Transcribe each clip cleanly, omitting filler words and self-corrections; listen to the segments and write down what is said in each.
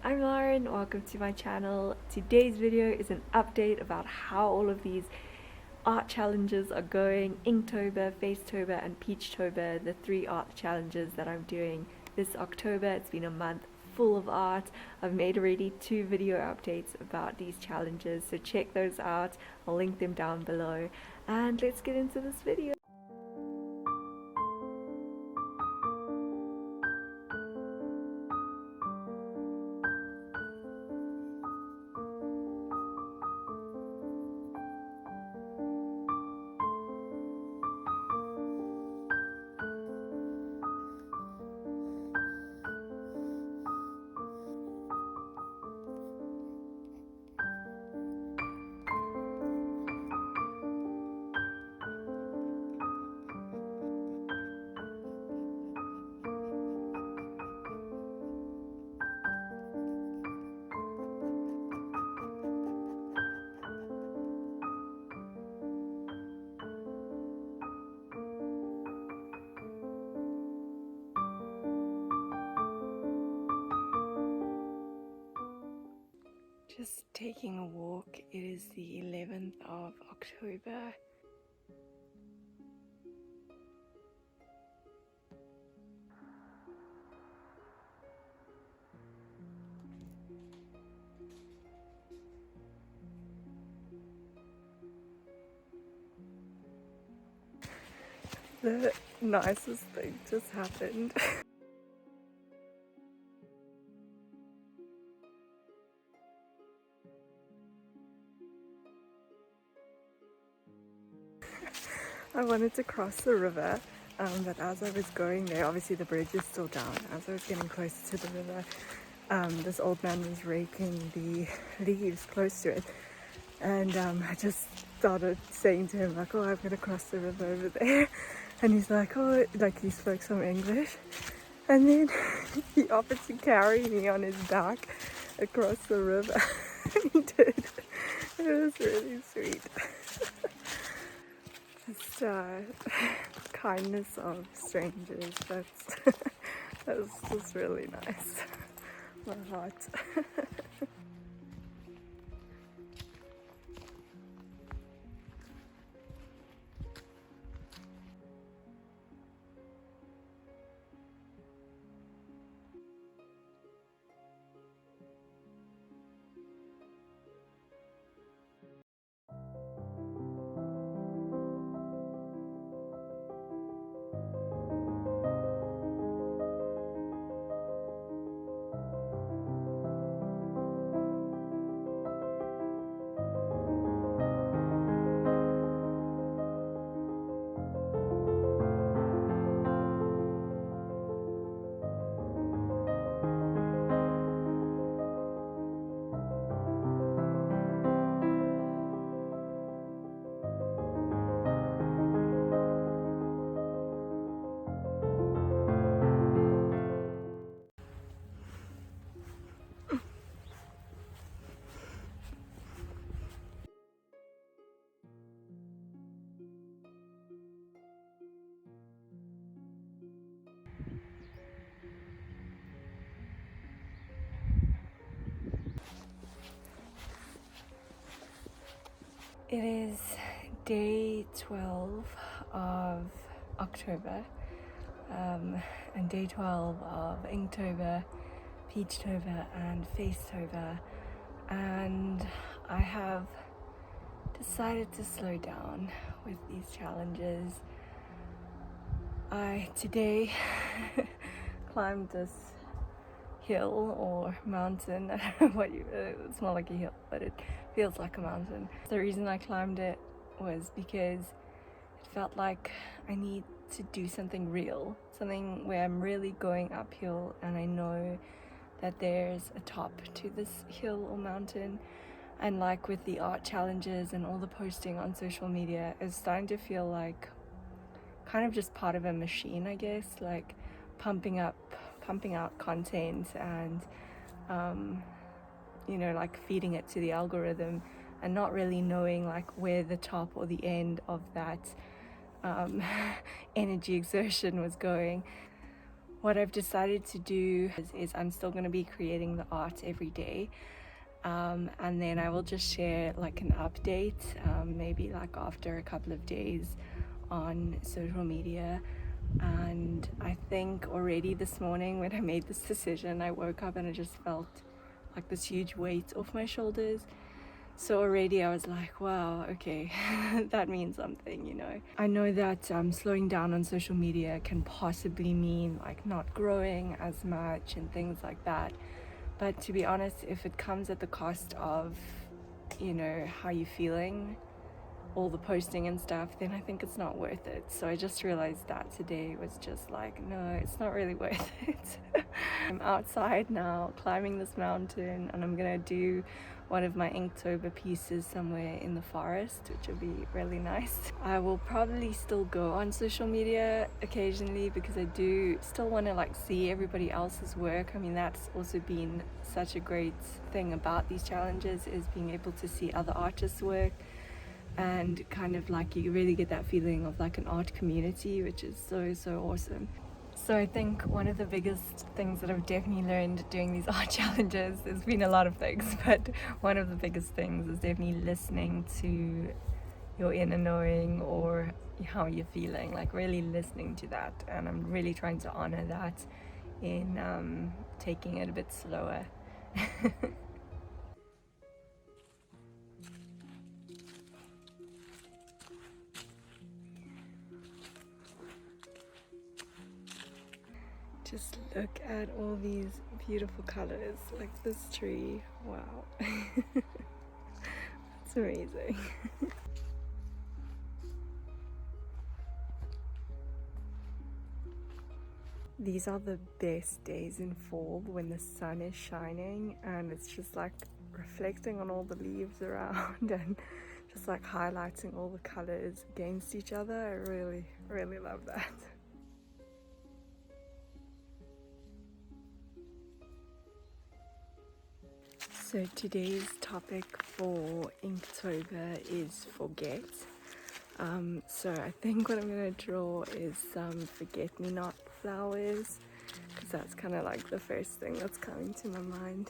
Hi, I'm Lauren. Welcome to my channel. Today's video is an update about how all of these art challenges are going. Inktober, Facetober and Peachtober, the 3 art challenges that I'm doing this October. It's been a month full of art. I've made already 2 video updates about these challenges, so check those out. I'll link them down below. And let's get into this video. Just taking a walk. It is the 11th of October. The nicest thing just happened. I wanted to cross the river, but as I was going there, obviously the bridge is still down. As I was getting closer to the river, this old man was raking the leaves close to it, and I just started saying to him like, "Oh, I'm gonna cross the river over there," and he's like, "Oh," like he spoke some English, and then he offered to carry me on his back across the river. And he did. It was really sweet. Just kindness of strangers. That's just really nice. My heart. It is day 12 of October, and day 12 of Inktober, Peachtober and Facetober, and I have decided to slow down with these challenges. I today climbed this hill or mountain. I don't know what it's not like a hill, but it feels like a mountain. The reason I climbed it was because it felt like I need to do something real, something where I'm really going uphill and I know that there's a top to this hill or mountain. And like with the art challenges and all the posting on social media, it's starting to feel like kind of just part of a machine, I guess, like pumping out content and you know, like feeding it to the algorithm and not really knowing like where the top or the end of that energy exertion was going. what I've decided to do is I'm still going to be creating the art every day. And then I will just share like an update, maybe like after a couple of days on social media. And I think already this morning when I made this decision, I woke up and I just felt like this huge weight off my shoulders. So already I was like, wow, okay, that means something, you know. I know that slowing down on social media can possibly mean like not growing as much and things like that. But to be honest, if it comes at the cost of, you know, how you're feeling, all the posting and stuff, then I think it's not worth it. So I just realized that today was just like, no, it's not really worth it. I'm outside now climbing this mountain, and I'm gonna do one of my Inktober pieces somewhere in the forest, which will be really nice. I will probably still go on social media occasionally because I do still want to like see everybody else's work. I mean, that's also been such a great thing about these challenges, is being able to see other artists' work. And kind of like you really get that feeling of like an art community, which is so awesome. So I think one of the biggest things that I've definitely learned doing these art challenges, there's been a lot of things, but one of the biggest things is definitely listening to your inner knowing or how you're feeling, like really listening to that. And I'm really trying to honor that in taking it a bit slower. Just look at all these beautiful colors, like this tree. Wow. It's amazing. These are the best days in fall when the sun is shining and it's just like reflecting on all the leaves around and just like highlighting all the colors against each other. I really love that. So today's topic for Inktober is forget. So I think what I'm going to draw is some forget-me-not flowers, because that's kind of like the first thing that's coming to my mind.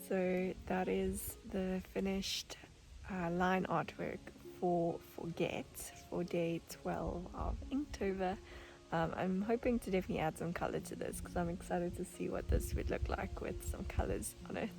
So that is the finished line artwork for Forget for day 12 of Inktober. I'm hoping to definitely add some color to this because I'm excited to see what this would look like with some colors on it.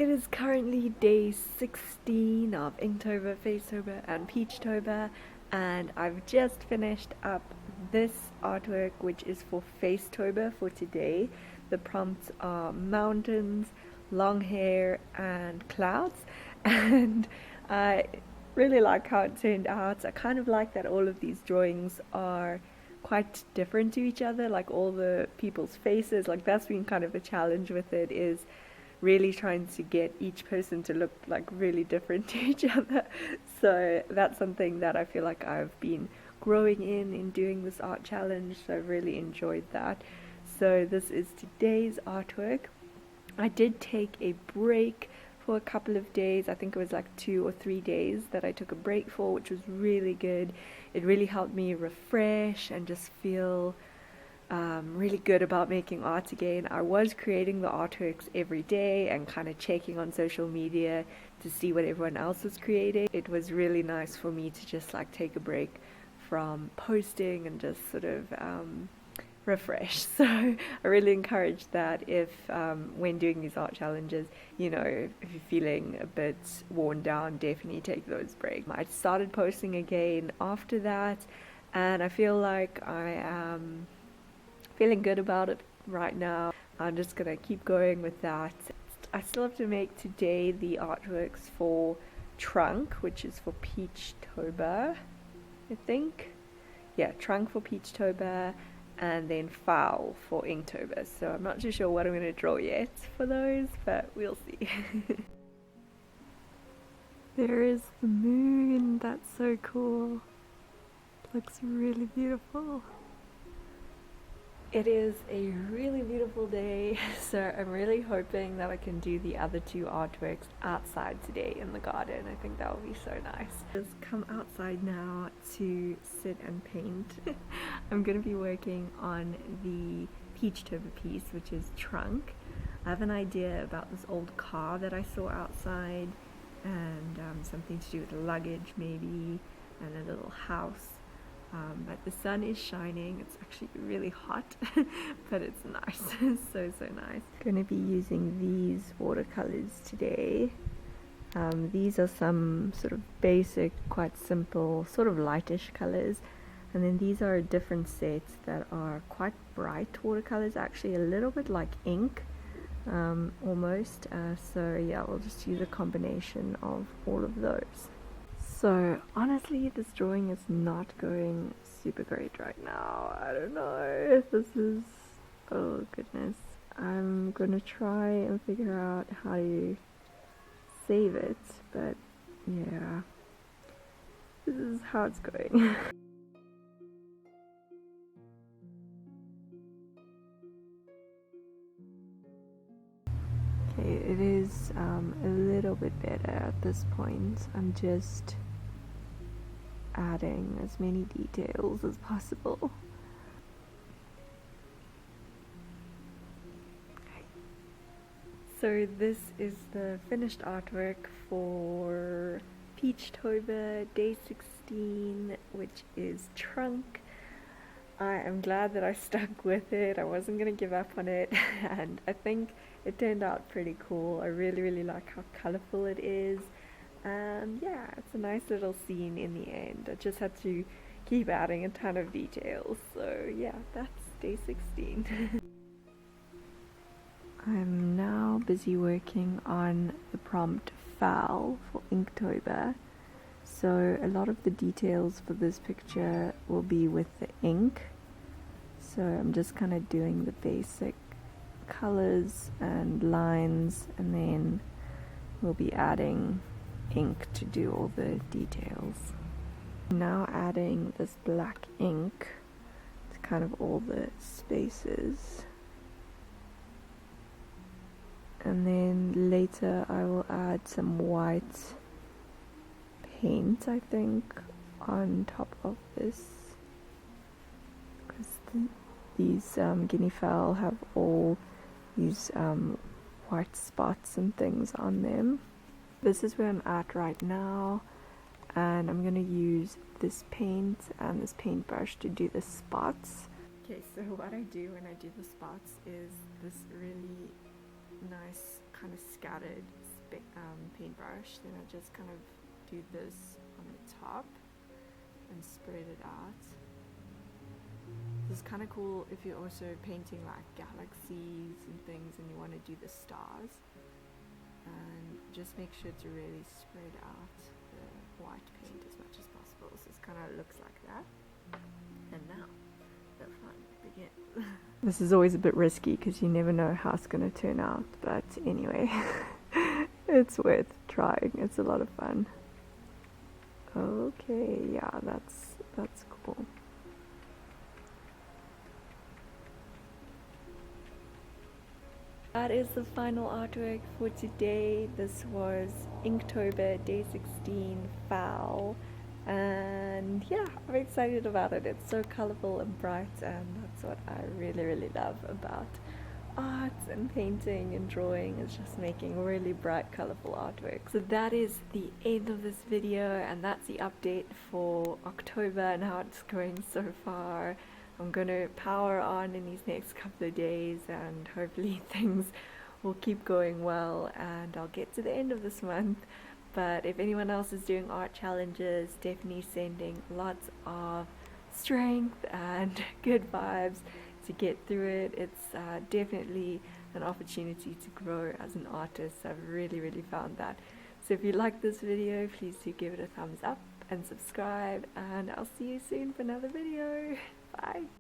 It is currently day 16 of Inktober, Facetober and Peachtober, and I've just finished up this artwork, which is for Facetober for today. The prompts are mountains, long hair and clouds, and I really like how it turned out. I kind of like that all of these drawings are quite different to each other, like all the people's faces. Like that's been kind of a challenge with it, is really trying to get each person to look like really different to each other. So that's something that I feel like I've been growing in doing this art challenge, so I've really enjoyed that. So this is today's artwork. I did take a break for a couple of days. I think it was like 2 or 3 days that I took a break for, which was really good. It really helped me refresh and just feel really good about making art again. I was creating the artworks every day and kind of checking on social media to see what everyone else was creating. It was really nice for me to just like take a break from posting and just sort of refresh. So I really encourage that if when doing these art challenges, you know, if you're feeling a bit worn down, definitely take those breaks. I started posting again after that, and I feel like I am feeling good about it right now. I'm just gonna keep going with that. I still have to make today the artworks for Trunk, which is for Peachtober, I think. Yeah, Trunk for Peachtober, and then Foul for Inktober. So I'm not too sure what I'm gonna draw yet for those, but we'll see. There is the moon. That's so cool. Looks really beautiful. It is a really beautiful day, so I'm really hoping that I can do the other 2 artworks outside today in the garden. I think that will be so nice. Just come outside now to sit and paint. I'm going to be working on the Peachtober piece, which is Trunk. I have an idea about this old car that I saw outside, and something to do with luggage maybe, and a little house. But the sun is shining. It's actually really hot, but it's nice. so nice. Going to be using these watercolors today. These are some sort of basic, quite simple, sort of lightish colors, and then these are different sets that are quite bright watercolors, actually a little bit like ink, almost. So yeah, we'll just use a combination of all of those. So honestly, this drawing is not going super great right now. I don't know if this is, oh goodness. I'm gonna try and figure out how to save it, but yeah, this is how it's going. Okay, it is a little bit better at this point. I'm just adding as many details as possible. Okay. So this is the finished artwork for Peachtober day 16, which is Trunk. I am glad that I stuck with it. I wasn't going to give up on it, and I think it turned out pretty cool. I really like how colorful it is. And yeah, it's a nice little scene in the end. I just had to keep adding a ton of details. So yeah, that's day 16. I'm now busy working on the prompt Foul for Inktober. So a lot of the details for this picture will be with the ink. So I'm just kind of doing the basic colors and lines, and then we'll be adding ink to do all the details. Now adding this black ink to kind of all the spaces, and then later I will add some white paint, I think, on top of this, because these guinea fowl have all these white spots and things on them. This is where I'm at right now, and I'm going to use this paint and this paintbrush to do the spots. Okay, so what I do when I do the spots is this really nice kind of scattered paintbrush, then I just kind of do this on the top and spread it out. This is kind of cool if you're also painting like galaxies and things and you want to do the stars. And just make sure to really spread out the white paint as much as possible. So it kind of looks like that. And now the fun begins. This is always a bit risky because you never know how it's going to turn out. But anyway, it's worth trying. It's a lot of fun. Okay, yeah, that's cool. That is the final artwork for today. This was Inktober, day 16, foul. And yeah, I'm excited about it. It's so colorful and bright, and that's what I really love about art and painting and drawing, is just making really bright, colorful artwork. So that is the end of this video, and that's the update for October and how it's going so far. I'm going to power on in these next couple of days, and hopefully things will keep going well and I'll get to the end of this month. But if anyone else is doing art challenges, definitely sending lots of strength and good vibes to get through it. It's definitely an opportunity to grow as an artist. I've really found that. So if you like this video, please do give it a thumbs up and subscribe, and I'll see you soon for another video. Bye.